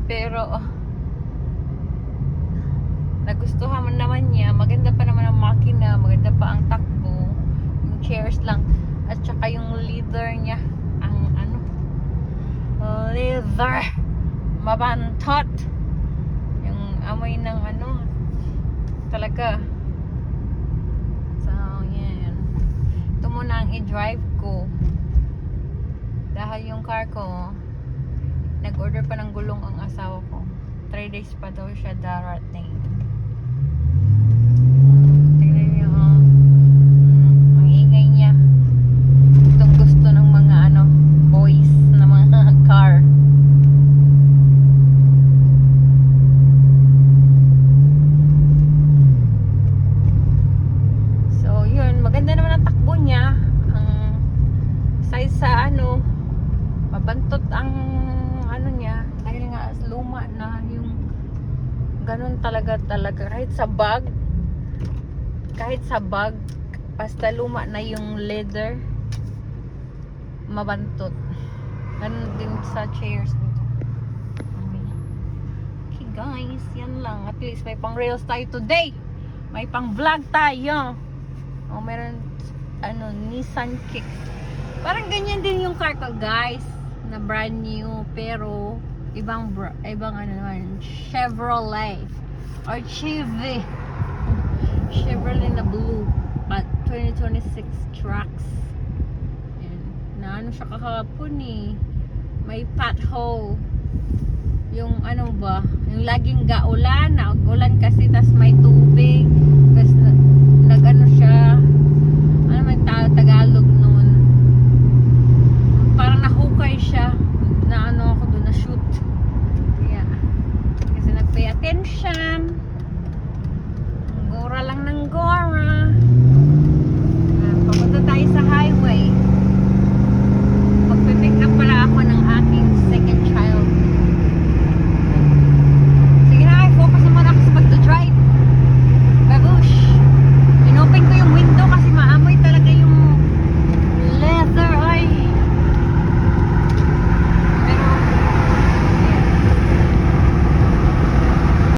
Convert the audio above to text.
Pero nagustuhan mo naman niya. Maganda pa naman ang makina, maganda pa ang takbo. Yung chairs lang at saka yung leather niya, ang ano, leather mabantot. Yung amoy ng ano talaga. So yan, ito muna ang i-drive ko dahil yung car ko nag-order pa ng gulong ang asawa ko. 3 days pa daw siya darating. Tingnan niyo, ang ingay niya. Itong gusto ng mga ano, boys na mga car. So yun, maganda naman ang takbo niya. Ang size sa ano, mabantot ang ano niya dahil nga luma na yung ganun talaga kahit sa bag basta luma na yung leather mabantot. Ganun din sa chairs dito. Okay guys, yan lang, at least may pang reels tayo today, may pang vlog tayo. Meron ano, Nissan Kicks. Parang ganyan din yung car ko guys, na brand new, pero ibang ano naman, Chevrolet or Chevrolet na blue, but 2026 trucks. Ayan. Na ano siya kahapon eh, may pothole, yung ano ba, yung laging gaulan, ulan kasi, tas may tubig, tas nag ano siya, ano may Tagalog